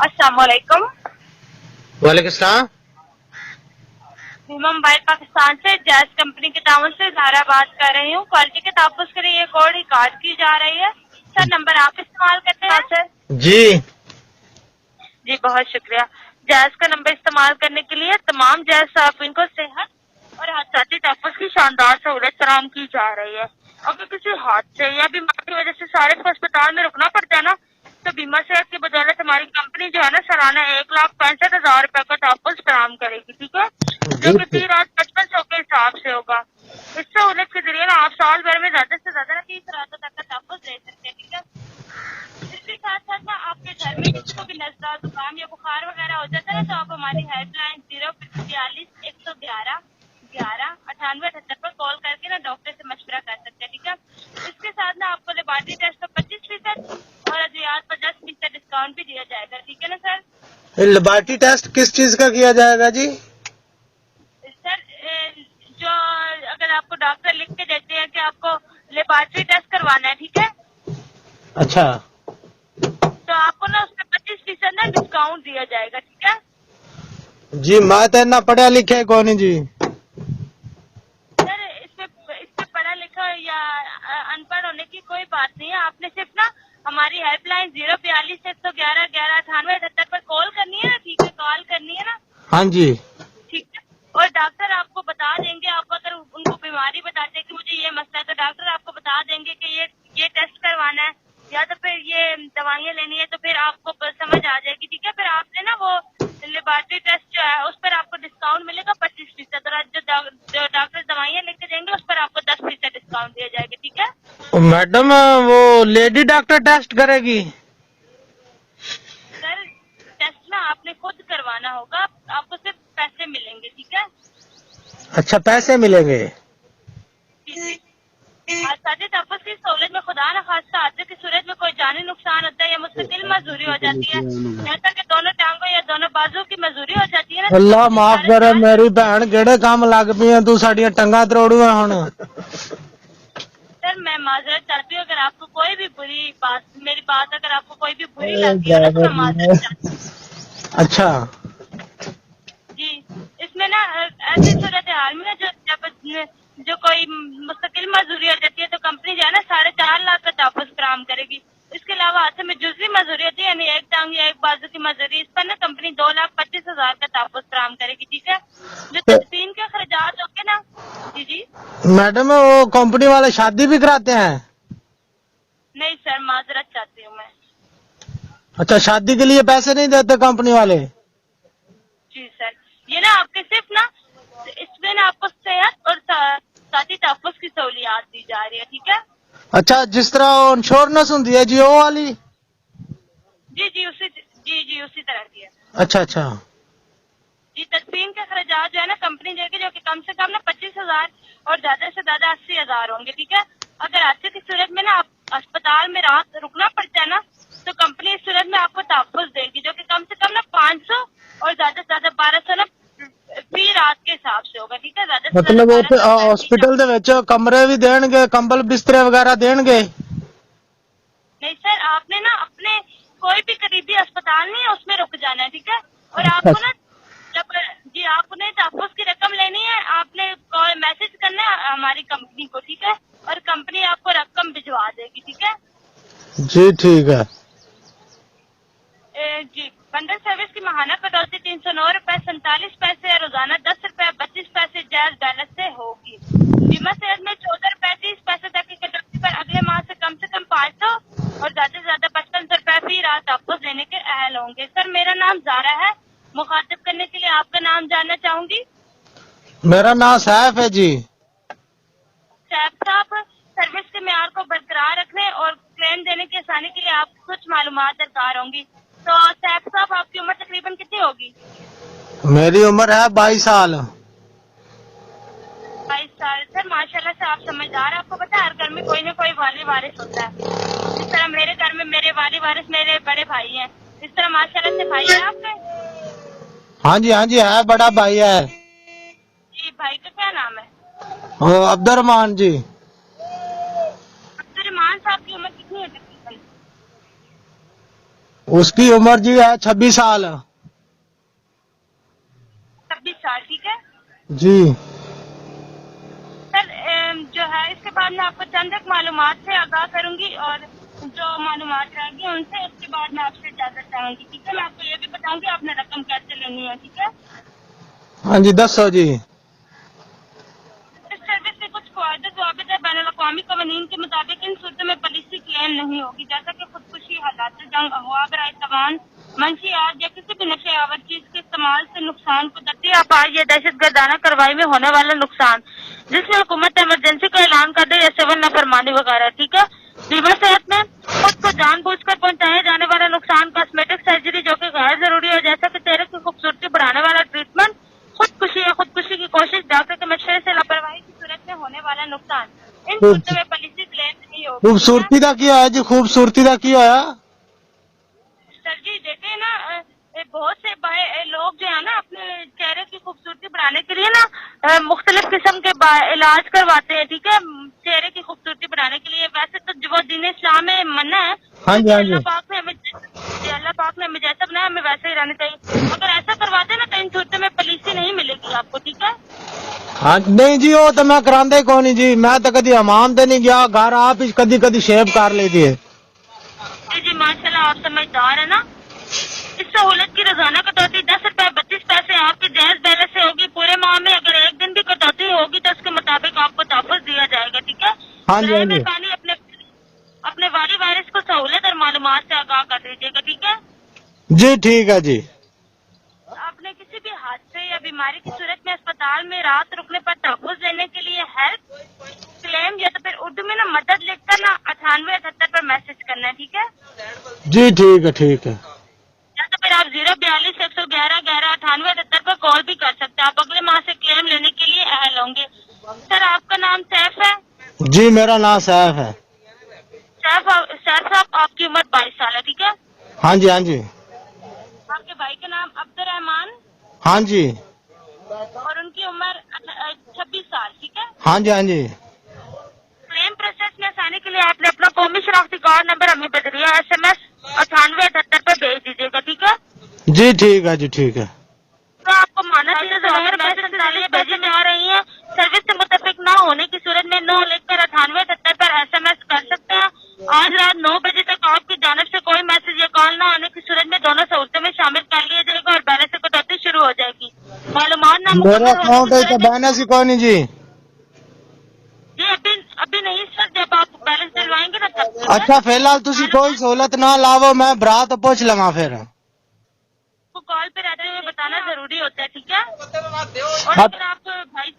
अस्सलाम वालेकुम। वालेकुम सलाम। बीमा मोबाइल पाकिस्तान से जैज कंपनी के ताउन से ज़ारा बात कर रही हूँ। क्वालिटी के तहफ़्फ़ुज़ के लिए ये कॉल रिकॉर्ड की जा रही है। सर, नंबर आप इस्तेमाल करते हैं सर? जी बहुत शुक्रिया। जैज का नंबर इस्तेमाल करने के लिए तमाम जैज साफ़िन को सेहत और हादसाती तहफ़्फ़ुज़ की शानदार सहूलत फराहम की जा रही है। अगर किसी हादसे या बीमारी की वजह से सारे को अस्पताल में रुकना पड़ता है ना, तो बीमा सेहत की बदौलत हमारी कंपनी जो है ना सालाना 1,65,000 रुपए का तहफ़्फ़ुज़ फराहम करेगी, ठीक है, जो कि फी रात 5500 के हिसाब से होगा। इस सहूलत के जरिए ना आप साल भर में ज्यादा से ज्यादा 30 रातों तक का तहफ़्फ़ुज़ ले सकते हैं, ठीक है। इसके साथ साथ ना आपके घर में किसी को भी नजला, जुकाम या बुखार वगैरह हो जाता है ना, तो आप हमारी हेल्पलाइन 042 11 98 पर कॉल करके ना डॉक्टर से मशवरा कर सकते हैं, ठीक है। इसके साथ ना आपको लेबोरेटरी टेस्ट का 25% और अद्वियात पर 10% डिस्काउंट भी दिया जाएगा, ठीक है ना सर। लेबोरेटरी टेस्ट किस चीज का किया जाएगा जी? सर, जो अगर आपको डॉक्टर लिख के देते हैं कि आपको लेबोरेटरी टेस्ट करवाना है, ठीक है, अच्छा तो आपको ना उसमें 25% ना डिस्काउंट दिया जाएगा, ठीक है। जी, मैं तो इतना पढ़ा लिखा कौन है जी। सर, इसमें पढ़ा लिखा या अनपढ़ होने की कोई बात नहीं है। आपने सिर्फ ना हमारी हेल्पलाइन 042 111 11 98 पर कॉल करनी है ना, ठीक है, कॉल करनी है ना, हाँ जी। ठीक है। और डॉक्टर आपको बता देंगे, आप अगर उनको बीमारी बताते हैं कि मुझे ये मसला है, तो डॉक्टर आपको बता देंगे कि ये टेस्ट करवाना है या तो फिर ये दवाइयाँ लेनी है, तो फिर आपको समझ आ जाएगी, ठीक है। फिर आपने ना वो लेबोरेटरी टेस्ट जो है उस पर आपको डिस्काउंट मिलेगा 25%, और जो डॉक्टर दवाइयाँ लिख के देंगे उस पर आपको 10% डिस्काउंट दिया जाएगा, ठीक है। मैडम, वो लेडी डॉक्टर टेस्ट करेगी? सर, टेस्ट ना आपने खुद करवाना होगा, आपको सिर्फ पैसे मिलेंगे, ठीक है। अच्छा, पैसे मिलेंगे? जी जी। हादसाती तहफ़्फ़ुज़ की सहूलत में खुदा न खास्ता हादसे की सूरत में कोई जानी नुकसान होता है या मुस्तकिल मजदूरी हो जाती है, जैसा कि दोनों टांगों या दोनों बाजू की मजदूरी हो जाती है ना, तो अल्लाह कंपनी माफ करे मेरी भैन, केड़े काम लग पी तू साडियां टंगा त्रोड़ू है हुण। सर, मैं माजरत चाहती हूँ, अगर आपको कोई भी मेरी बात अगर आपको कोई भी बुरी लगती है ना, तो मैं माजरत चाहती हूँ। अच्छा जी, इसमें ना ऐसी सूरत हाल में ना जो कोई मुस्तकिल मजदूरी हो जाती है, तो कंपनी जो है ना 4.5 लाख का तहफ़्फ़ुज़ फराहम करेगी। इसके अलावा हादसे में जुज़वी मजदूरी होती है, यानी एक टांग या एक बाजू की मजदूरी, इस पर ना कंपनी 2,25,000 का तहफ़्फ़ुज़ फराहम करेगी, ठीक है। जो तदफीन के खर्चात होंगे ना, जी जी। मैडम, वो कंपनी वाले शादी भी कराते हैं? नहीं सर, माजरत चाहती हूँ मैं। अच्छा, शादी के लिए पैसे नहीं देते कंपनी वाले? जी सर, ये ना आपके सिर्फ ना इसमें ना आपको सेहत और साथी तहफ़्फ़ुज़ की सहूलियात दी जा रही है, ठीक है। अच्छा, जिस तरह इंश्योरेंस होती है जी, वो वाली? जी उसी तरह की है। अच्छा अच्छा। जी, तदफीन के खर्चात जो है ना कंपनी देगी, जो कि कम से कम ना 25,000 और ज्यादा से ज्यादा 80,000 होंगे, ठीक है। अगर हादसे की सूरत में ना आप अस्पताल में रात रुकना पड़ता है ना, तो कंपनी इस सूरत में आपको तहफ़्फ़ुज़ देगी, जो कि कम से कम ना 500 और ज्यादा से ज्यादा 1200 ना फी रात के हिसाब से होगा, ठीक है। ज्यादा से ज्यादा मतलब वो 1200 रुपए फी हॉस्पिटल दे विच कमरे भी देणगे, कंबल बिस्तरे वगैरह देणगे? नहीं सर, आपने ना अपने कोई भी करीबी अस्पताल नहीं है उसमें रुक जाना है, ठीक है। और आपको ना जब जी आपने तहफ़्फ़ुज़ की रकम लेनी है, आपने कॉल मैसेज करना है हमारी कंपनी को, ठीक है, और कंपनी आपको रकम भिजवा देगी, ठीक है। जी ठीक है। जी, बंडल सर्विस की माहाना कटौती 309 रुपए 47 पैसे, रोजाना 10 रुपए 32 पैसे जायज बैलेंस से होगी। बीमा सेहत में 14 रुपए 30 पैसे तक की कटौती पर अगले माह से कम 500 और ज्यादा से ज्यादा 55 रुपए फी रात आपको देने के अहल होंगे। सर, मेरा नाम ज़ारा है। मुखातिब करने के लिए आपका नाम जानना चाहूंगी। मेरा नाम सैफ है जी। सैफ साहब, सर्विस के मेयार को बरकरार रखने और क्लेम देने की आसानी के लिए आपको कुछ मालूमात दरकार होंगी। तो सैफ साहब, आपकी उम्र तकरीबन कितनी होगी? मेरी उम्र है 22 साल। 22 साल। सर, माशाल्लाह से आप समझदार। आपको पता है हर घर में कोई न कोई वाली वारिस होता है। जिस तरह मेरे घर में मेरे वाली वारिस मेरे बड़े भाई हैं, इस तरह माशाल्लाह से भाई है आपके? हाँ जी है, बड़ा भाई है। जी, भाई का क्या नाम है? वो अब्दुर्रहमान जी। अब्दुर्रहमान साहब की उम्र कितनी है तकरीबन? उसकी उम्र जी है 26 साल 26 साल, ठीक है जी। सर। जो है इसके बाद मैं आपको चंद एक मालूमात से आगाह करूंगी और जो मालूमात रहेगी उनसे उसके बाद मैं आपसे इजाजत चाहूंगी, ठीक है। मैं आपको ये भी बताऊंगी आपने रकम कैसे लेनी है, ठीक है। हाँ जी 10 जी। इस सर्विस से कुछ फायदे वाबित है। बैनुल अक़वामी कवानीन के मुताबिक इन सूरतों में पॉलिसी क्लेम नहीं होगी, जैसा कि खुदकुशी, हालात जंग, अगवा, बराए तवान, मंशियात या किसी भी नशे आवर चीज के इस्तेमाल से नुकसान, कुदरती आफात या दहशत गर्दाना कार्रवाई में होने वाला नुकसान जिसमें हुकूमत इमरजेंसी का ऐलान कर दे या सिविल नाफरमानी वगैरह, ठीक है। बीमा सेहत में खुद को जानबूझकर पहुंचाए जाने वाला नुकसान, कॉस्मेटिक सर्जरी जो कि गैर जरूरी हो, जैसा कि चेहरे की खूबसूरती बढ़ाने वाला ट्रीटमेंट, खुदकुशी या खुदकुशी की कोशिश, डॉक्टर के मशवरे से लापरवाही की सूरत में होने वाला नुकसान, इन सूरतों में पॉलिसी क्लेम नहीं होगी। खूबसूरती का क्या है जी? खूबसूरती का क्या है? सर जी देखे ना, बहुत से लोग जो है ना अपने चेहरे की खूबसूरती बढ़ाने के लिए ना मुख्तलिफ किस्म के इलाज करवाते हैं, ठीक है, चेहरे की खूबसूरती बढ़ाने के लिए। वैसे तो जो दीन इस्लाम में मना है, हाँ जी, हाँ जी। अल्लाह पाक ने हमें जैसा बनाया हमें वैसे ही रहना चाहिए। अगर ऐसा करवाते ना तो इन सूरतों में पॉलिसी नहीं मिलेगी आपको, ठीक है। हाँ नहीं जी, वो तो मैं करांदा ही कौन जी। मैं तो कदी हमाम ते नहीं गया, घर आप ही कदी कदी शेव कर लेती है। जी माशाल्लाह आप समझदार है ना। इस सहूलत की रोजाना कटौती 10 रुपए 32 पैसे आपके जायज बैलेंस से होगी। पूरे माह में अगर एक दिन भी कटौती होगी तो उसके मुताबिक आपको तहफ़्फ़ुज़ दिया जाएगा, ठीक है। हाँ जी, हाँ जी। मेहरबानी अपने वाली वारिस को सहूलत और मालूमात से आगाह कर दीजिएगा, ठीक है। जी ठीक है जी। आपने किसी भी हादसे या बीमारी की सूरत में अस्पताल में रात रुकने पर तहफ़्फ़ुज़ लेने के लिए हेल्प क्लेम या तो फिर उर्दू में ना मदद लिखकर ना 9878 पर मैसेज करना है, ठीक है। जी ठीक है, ठीक है। या तो फिर आप 042-111-11-98 पर कॉल भी कर सकते हैं। आप अगले माह से क्लेम लेने के लिए अहल होंगे। सर आपका नाम सैफ है? जी मेरा नाम सैफ है। सैफ साहब आपकी उम्र 22 साल है, ठीक है। हाँ जी, हाँ जी। आपके भाई का नाम अब्दुर्रहमान हाँ जी। और उनकी उम्र 26 साल, ठीक है। हाँ जी, हाँ जी। क्लेम प्रोसेस में आसानी के लिए आपने अपना कौमी शनाख्ती कार्ड नंबर हमें बदलिया SMS 9878 पर भेज दीजिएगा, ठीक है। जी ठीक है जी, ठीक है। तो आपको माना अगर मैसेज भेजी जा रही है, सर्विस से मुतफिक न होने की सूरत में 9 लिखकर 9878 पर SMS कर सकते हैं। आज रात 9 बजे तक आपकी जानब से कोई मैसेज या कॉल न आने की सूरत में दोनों सहूलतों में शामिल कर लिया जाएगा और बैलेंस से कटौती शुरू हो जाएगी। मालूमात ना मेरा अकाउंट है तो बैलेंस ही कौन जी? जी अभी नहीं सर, जब आप बैलेंस डलवाएंगे ना तब। अच्छा फिलहाल तुसी कोई सहूलत ना लावो, मैं भरा तो पूछ लगा फिर। को कॉल पे रहते हुए बताना जरूरी होता है, ठीक है। और हाँ। अगर आप भाई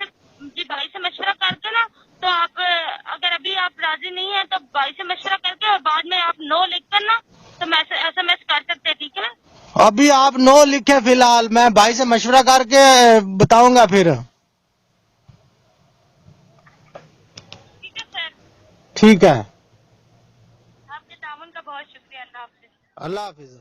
से मशवरा करके ना तो आप अगर अभी आप राजी नहीं है तो भाई से मशवरा करके और बाद में आप नो लिख कर ना तो SMS कर सकते हैं, ठीक है। अभी आप नो लिखे फिलहाल, मैं भाई से मशवरा करके बताऊंगा फिर। ठीक है सर। ठीक है। आपके तामुन का बहुत शुक्रिया। अल्लाह हाफिज। अल्लाह हाफिज।